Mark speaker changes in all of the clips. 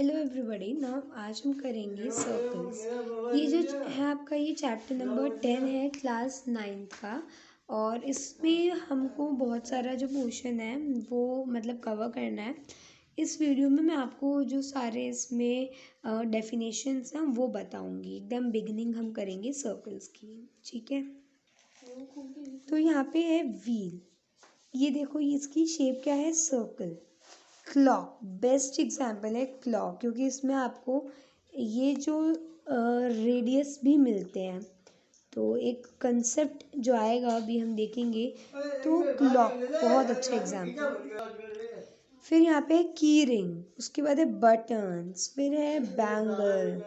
Speaker 1: Hello everybody. Now आज हम करेंगे सर्कल्स। ये जो है आपका ये चैप्टर नंबर 10 है क्लास 9th का। और इसमें हमको बहुत सारा जो पोर्शन है वो मतलब कवर करना है। इस वीडियो में मैं आपको जो सारे इसमें डेफिनेशंस हैं वो बताऊंगी। एकदम बिगिनिंग हम करेंगे सर्कल्स की, ठीक है। तो यहाँ पे है व्हील। ये देखो इसकी शेप क्या है, सर्कल। क्लॉक बेस्ट एग्जाम्पल है क्लॉक, क्योंकि इसमें आपको ये जो रेडियस भी मिलते हैं। तो एक कंसेप्ट जो आएगा अभी हम देखेंगे, तो क्लॉक बहुत अच्छा एग्जाम्पल। फिर यहाँ पे है की रिंग, उसके बाद है बटन्स, फिर है बैंगल,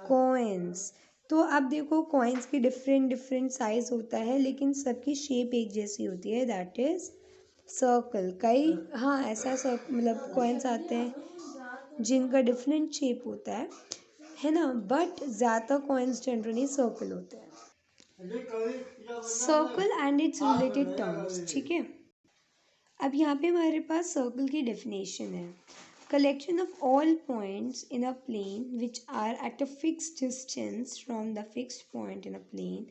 Speaker 1: कॉइन्स। तो आप देखो कॉइन्स की डिफरेंट डिफरेंट साइज होता है, लेकिन सबकी शेप एक जैसी होती है, दैट इज सर्कल। कई हाँ ऐसा मतलब कॉइन्स आते हैं जिनका डिफरेंट शेप होता है ना, बट ज़्यादातर कॉइन्स जनरली सर्कल होते हैं। Circle and its related terms, ठीक है। अब यहाँ पे हमारे पास सर्कल की डेफिनेशन है, collection of all points in a plane which are at a fixed distance from the fixed point in a plane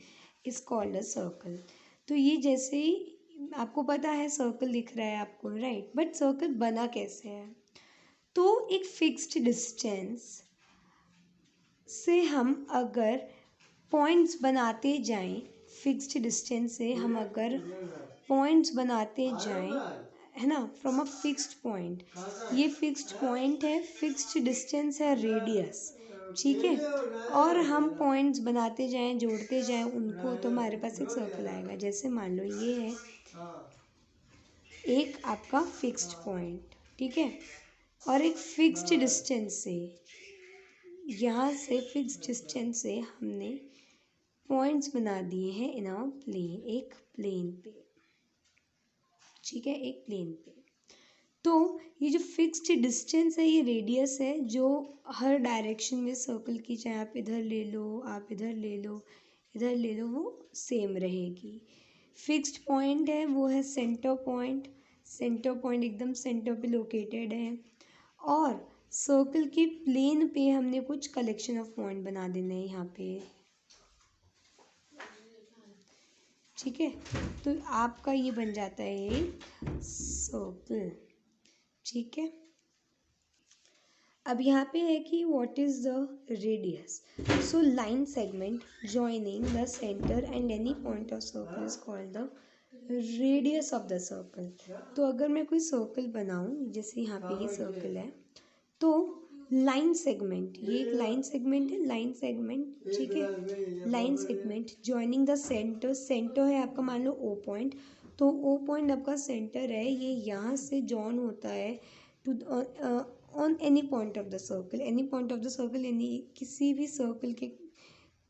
Speaker 1: is called a circle. तो ये जैसे ही आपको पता है सर्कल दिख रहा है आपको, राइट, बट सर्कल बना कैसे है। तो एक फिक्स्ड डिस्टेंस से हम अगर पॉइंट्स बनाते जाएं, फिक्स्ड डिस्टेंस से हम अगर पॉइंट्स बनाते जाएं, है ना, फ्रॉम अ फिक्स्ड पॉइंट। ये फिक्स्ड पॉइंट है, फिक्स्ड डिस्टेंस है रेडियस, ठीक है। और हम पॉइंट्स बनाते जाएं, जोड़ते जाएं उनको, तो हमारे पास एक सर्कल आएगा। जैसे मान लो ये है एक आपका फिक्स्ड पॉइंट, ठीक है, और एक फिक्स्ड डिस्टेंस से, यहाँ से फिक्स्ड डिस्टेंस से हमने पॉइंट्स बना दिए हैं इन अ प्लेन, एक प्लेन पे, ठीक है, एक प्लेन पे। तो ये जो फिक्स्ड डिस्टेंस है ये रेडियस है, जो हर डायरेक्शन में सर्कल की, चाहे आप इधर ले लो, आप इधर ले लो, इधर ले लो, वो सेम रहेगी। फिक्स्ड पॉइंट है वो है सेंटर पॉइंट। सेंटर पॉइंट एकदम सेंटर पे लोकेटेड है। और सर्कल के प्लेन पे हमने कुछ कलेक्शन ऑफ पॉइंट बना देना है यहाँ पे, ठीक है। तो आपका ये बन जाता है एक सर्कल, ठीक है। अब यहाँ पे है कि what is the radius. So line segment joining the centre and any point of circle is called the radius of the circle. तो अगर मैं कोई सर्कल बनाऊँ, जैसे यहाँ पे ये सर्कल है, तो लाइन सेगमेंट, ये एक लाइन सेगमेंट है, लाइन सेगमेंट, ठीक है। Line segment joining the centre, centre है आपका मान लो ओ पॉइंट, तो ओ पॉइंट आपका सेंटर है, ये यहाँ से जॉइन होता है to on any point of the circle. Any point of the circle यानी किसी भी सर्कल के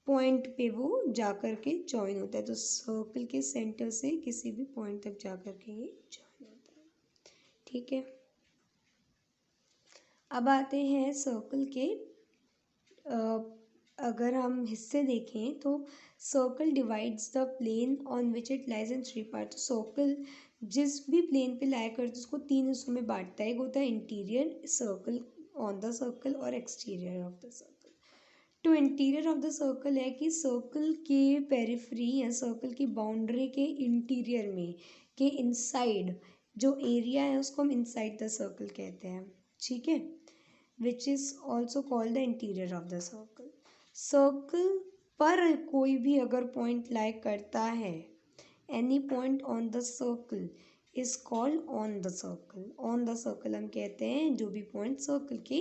Speaker 1: पॉइंट पे वो जा कर के जॉइन होता है। तो सर्कल के सेंटर से किसी भी पॉइंट तक जा कर के ये जॉइन होता है, ठीक है। अब आते हैं सर्कल के अगर हम हिस्से देखें तो circle divides the plane on which it lies in three part. Circle जिस भी प्लेन पे लाया करते उसको तीन हिस्सों में बांटता है। एक होता है interior circle on the circle और एक्सटीरियर ऑफ द सर्कल। तो इंटीरियर ऑफ द सर्कल है कि सर्कल के पेरिफेरी या सर्कल की बाउंड्री के इंटीरियर में, के इनसाइड जो एरिया है उसको हम इनसाइड द सर्कल कहते हैं, ठीक है, which is also called the interior of the circle. Circle पर कोई भी अगर पॉइंट लाई करता है, any point on the circle is called on the circle. On the circle हम कहते हैं जो भी पॉइंट सर्कल के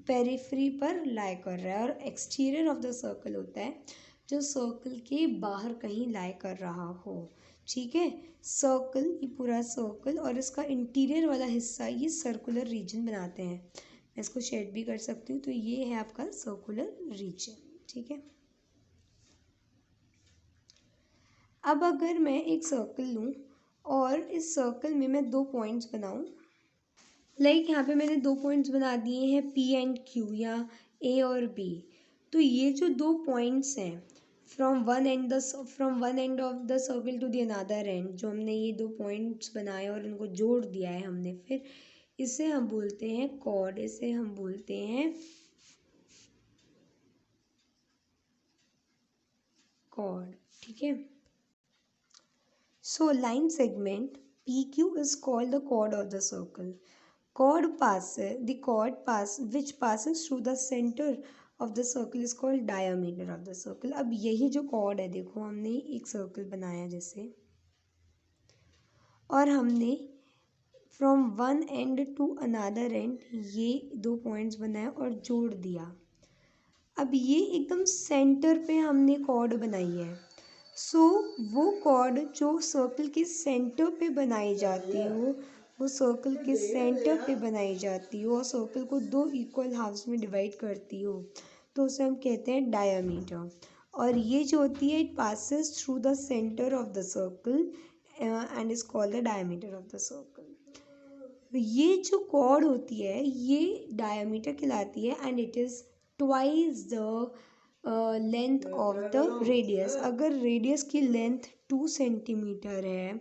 Speaker 1: पेरिफेरी पर लाई कर रहा है। और एक्सटीरियर ऑफ द सर्कल होता है जो सर्कल के बाहर कहीं लाई कर रहा हो, ठीक है। सर्कल, ये पूरा सर्कल और इसका इंटीरियर वाला हिस्सा ये सर्कुलर रीजन बनाते हैं। मैं इसको शेड भी कर सकती हूँ। तो ये है आपका सर्कुलर रीजन, ठीक है। अब अगर मैं एक सर्कल लूँ और इस सर्कल में मैं दो पॉइंट्स बनाऊँ, लाइक यहाँ पे मैंने दो पॉइंट्स बना दिए हैं P एंड Q या A और B। तो ये जो दो पॉइंट्स हैं from one end of the circle to the another end, जो हमने ये दो पॉइंट्स बनाए और इनको जोड़ दिया है हमने, फिर इसे हम बोलते हैं कॉर्ड, इसे हम बोलते हैं कॉर्ड, ठीक है। So line segment PQ is called the chord of the circle. The chord which passes through the center of the circle is called diameter of the circle. अब यही जो chord है, देखो हमने एक सर्कल बनाया जैसे, और हमने from one end to another end ये दो पॉइंट्स बनाए और जोड़ दिया। अब ये एकदम सेंटर पे हमने कॉर्ड बनाई है। सो वो कॉर्ड जो सर्कल के सेंटर पे बनाई जाती हो, वो सर्कल के सेंटर पे बनाई जाती हो और सर्कल को दो इक्वल हाफ्स में डिवाइड करती हो, तो उसे हम कहते हैं डायमीटर। और ये जो होती है, it passes through the centre of the circle and is called the diameter of the circle. ये जो कॉर्ड होती है ये डायमीटर कहलाती है and it is twice the length of the radius. अगर रेडियस की लेंथ 2 सेंटीमीटर है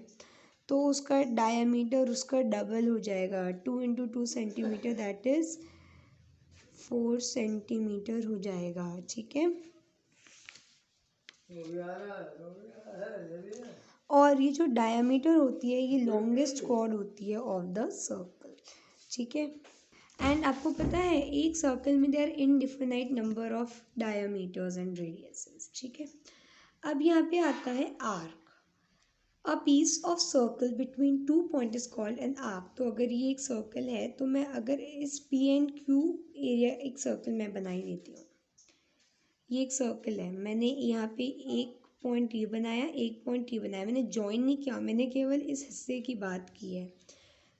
Speaker 1: तो उसका डायमीटर उसका डबल हो जाएगा। 2 into 2 centimetre that is 4 centimetre हो जाएगा, ठीक है। और ये जो डायमीटर होती है ये लॉन्गेस्ट कॉर्ड होती है ऑफ द सर्कल, ठीक है। एंड आपको पता है एक सर्कल में there indefinite number of diameters and radiuses, ठीक है। अब यहाँ पे आता है arc. A piece of circle between two point is called an arc. तो अगर ये एक सर्कल है तो मैं अगर इस P&Q एरिया एक सर्कल में बनाई देती हूँ, ये एक सर्कल है, मैंने यहाँ पे एक पॉइंट ये बनाया, एक पॉइंट ये बनाया, मैंने ज्वाइन नहीं किया, मैंने केवल इस हिस्से की बात की है।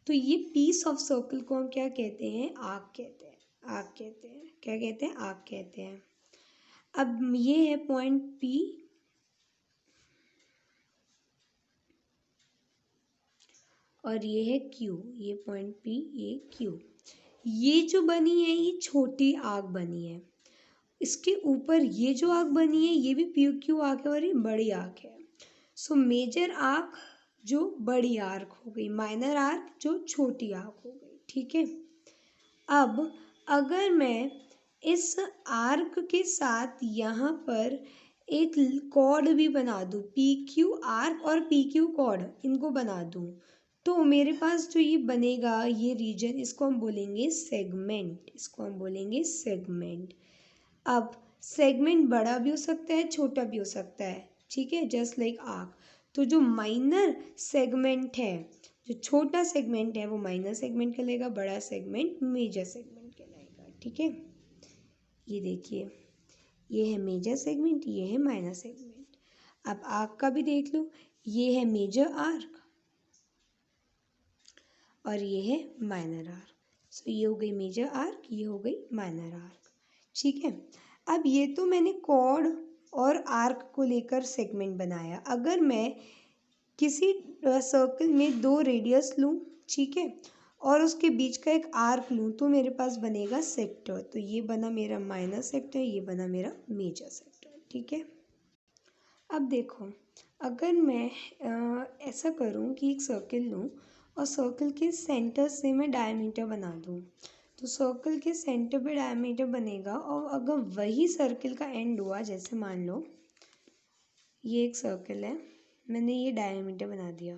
Speaker 1: तो ये पीस ऑफ सर्कल को हम क्या कहते हैं? आर्क कहते हैं। आर्क कहते हैं, क्या कहते हैं? आर्क कहते हैं। अब ये है पॉइंट P और ये है Q, ये पॉइंट P, ये Q। ये जो बनी है ये छोटी आर्क बनी है। इसके ऊपर ये जो आर्क बनी है ये भी PQ आर्क है और ये बड़ी आर्क है। सो मेजर आर्क जो बड़ी आर्क हो गई, माइनर आर्क जो छोटी आर्क हो गई, ठीक है। अब अगर मैं इस आर्क के साथ यहाँ पर एक कॉर्ड भी बना दूँ, PQ आर्क और PQ कॉर्ड इनको बना दूँ, तो मेरे पास जो ये बनेगा ये रीजन, इसको हम बोलेंगे सेगमेंट, इसको हम बोलेंगे सेगमेंट। अब सेगमेंट बड़ा भी हो सकता है, छोटा भी हो सकता है, ठीक है, जस्ट लाइक आर्क। तो जो माइनर सेगमेंट है, जो छोटा सेगमेंट है वो माइनर सेगमेंट कहलाएगा, बड़ा सेगमेंट मेजर सेगमेंट कहलाएगा, ठीक है। ये देखिए, ये है मेजर सेगमेंट, ये है माइनर सेगमेंट। अब आर्क का भी देख लो, ये है मेजर आर्क और ये है माइनर आर्क। सो ये हो गई मेजर आर्क, ये हो गई माइनर आर्क, ठीक है। अब ये तो मैंने कॉर्ड और आर्क को लेकर सेगमेंट बनाया। अगर मैं किसी सर्कल में दो रेडियस लूँ, ठीक है, और उसके बीच का एक आर्क लूँ, तो मेरे पास बनेगा सेक्टर। तो ये बना मेरा माइनर सेक्टर, ये बना मेरा मेजर सेक्टर, ठीक है। अब देखो, अगर मैं ऐसा करूँ कि एक सर्कल लूँ और सर्कल के सेंटर से मैं डायमीटर बना दूँ, तो सर्कल के सेंटर पे डायमीटर बनेगा। और अगर वही सर्कल का एंड हुआ, जैसे मान लो ये एक सर्कल है, मैंने ये डायमीटर बना दिया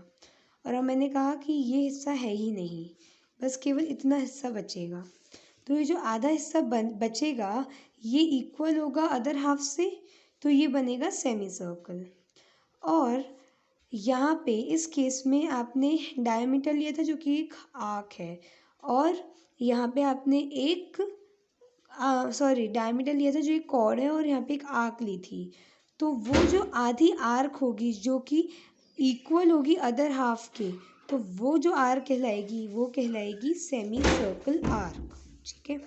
Speaker 1: और अब मैंने कहा कि ये हिस्सा है ही नहीं, बस केवल इतना हिस्सा बचेगा, तो ये जो आधा हिस्सा बचेगा ये इक्वल होगा अदर हाफ से, तो ये बनेगा सेमी सर्कल। और यहाँ पे इस केस में आपने डायमीटर लिया था जो कि एक आर्क है, और यहाँ पे आपने एक डायमीटर लिया था जो एक कॉर्ड है, और यहाँ पे एक आर्क ली थी। तो वो जो आधी आर्क होगी जो कि इक्वल होगी अदर हाफ के, तो वो जो आर्क कहलाएगी वो कहलाएगी सेमी सर्कल आर्क, ठीक है।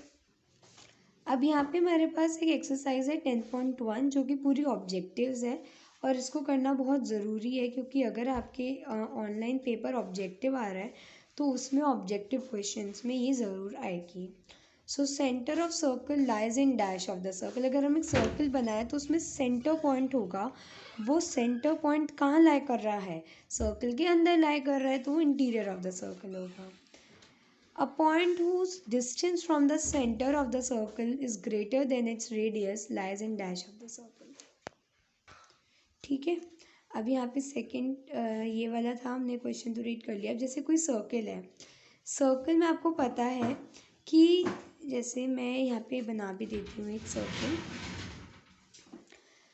Speaker 1: अब यहाँ पे हमारे पास एक एक्सरसाइज है 10.1 जो कि पूरी ऑब्जेक्टिव्स है, और इसको करना बहुत ज़रूरी है क्योंकि अगर आपके ऑनलाइन पेपर ऑब्जेक्टिव आ रहा है तो उसमें ऑब्जेक्टिव क्वेश्चंस में ये ज़रूर आएगी। So centre of circle lies in dash of the circle. अगर हम एक सर्कल बनाए तो उसमें सेंटर पॉइंट होगा, वो सेंटर पॉइंट कहाँ लाई कर रहा है? सर्कल के अंदर लाई कर रहा है, तो वो इंटीरियर ऑफ द सर्कल होगा। A point whose distance from the center of the circle is greater than its radius lies in dash of the circle. ठीक है, अब यहाँ पे सेकंड ये वाला था, हमने क्वेश्चन तो रीड कर लिया। अब जैसे कोई सर्कल है, सर्कल में आपको पता है कि जैसे मैं यहाँ पे बना भी देती हूँ एक circle.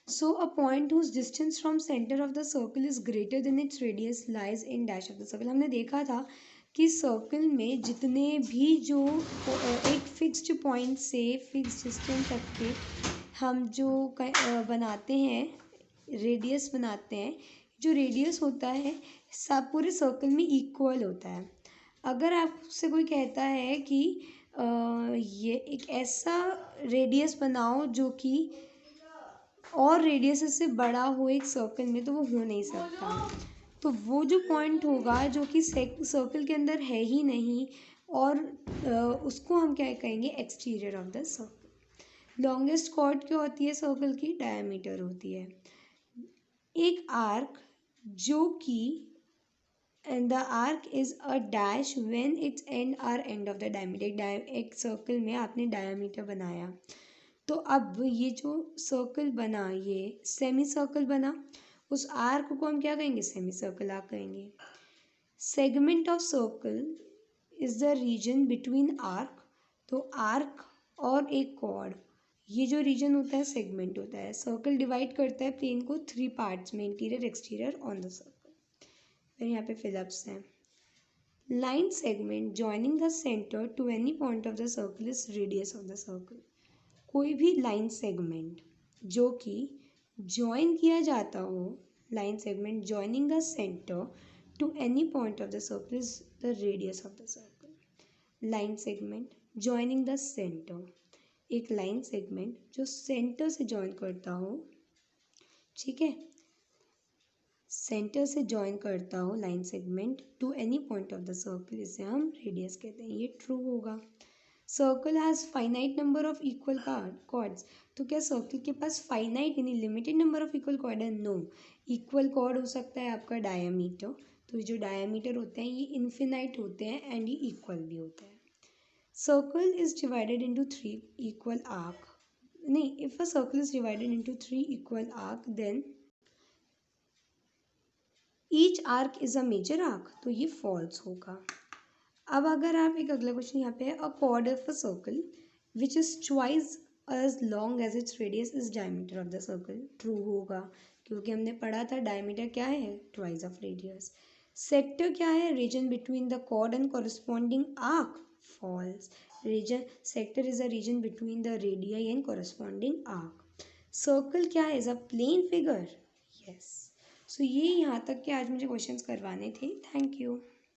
Speaker 1: So a point whose distance from centre of the circle is greater than its radius lies in dash of the circle. हमने देखा था कि सर्कल में जितने भी जो एक फिक्स्ड पॉइंट से फिक्स डिस्टेंस तक के हम जो बनाते हैं, रेडियस बनाते हैं, जो रेडियस होता है सब पूरे सर्कल में इक्वल होता है। अगर आपसे कोई कहता है कि ये एक ऐसा रेडियस बनाओ जो कि और रेडियस से बड़ा हो एक सर्कल में, तो वो हो नहीं सकता। तो वो जो पॉइंट होगा जो कि सर्कल के अंदर है ही नहीं, और उसको हम क्या कहेंगे, exterior of the circle. Longest chord क्या होती है सर्कल की, डायमीटर होती है। एक आर्क जो कि and the arc is a dash when its end are end of the diameter। एक सर्कल में आपने डायमीटर बनाया, तो अब ये जो सर्कल बना, ये सेमी सर्कल बना, उस आर्क को हम क्या कहेंगे, सेमी सर्कल आर्क कहेंगे। Segment of circle is the region between arc, तो आर्क और एक कॉर्ड, ये जो रीजन होता है सेगमेंट होता है। सर्कल डिवाइड करता है प्लेन को 3 पार्ट्स में, interior, exterior, on the circle. फिर यहाँ पे फिलअप्स हैं। Line segment joining the centre to any point of the circle is radius of the circle. कोई भी लाइन सेगमेंट जो कि जॉइन किया जाता हो, line segment joining the centre to any point of the circle is the radius of the circle. Line segment joining the centre, एक line segment जो centre से जॉइन करता हो, ठीक है, सेंटर से जॉइन करता हो line segment to any point of the circle, इसे हम रेडियस कहते हैं। ये ट्रू होगा। Circle has finite number of equal chords, तो क्या सर्कल के पास फाइनाइट यानी limited number of equal cord है? नो। इक्वल कॉर्ड हो सकता है आपका डायमीटर, तो जो डायमीटर होते हैं ये इन्फिनाइट होते हैं एंड ये इक्वल भी होते हैं। Circle is divided into 3 equal arc, नहीं, if a circle is divided into 3 equal arc then each arc is a major arc, तो ये फॉल्स होगा। अब अगर आप एक अगला क्वेश्चन यहाँ पे है, a chord of a circle which is twice as long as its radius is diameter of the circle, true होगा, क्योंकि हमने पढ़ा था डायमीटर क्या है, ट्वाइस ऑफ रेडियस। सेक्टर क्या है, region between the chord and corresponding arc, falls. Region, sector is a region between the radii and corresponding arc. Circle क्या है, is a plane figure, yes. So ये यहाँ तक के आज मुझे क्वेश्चंस करवाने थे। Thank you.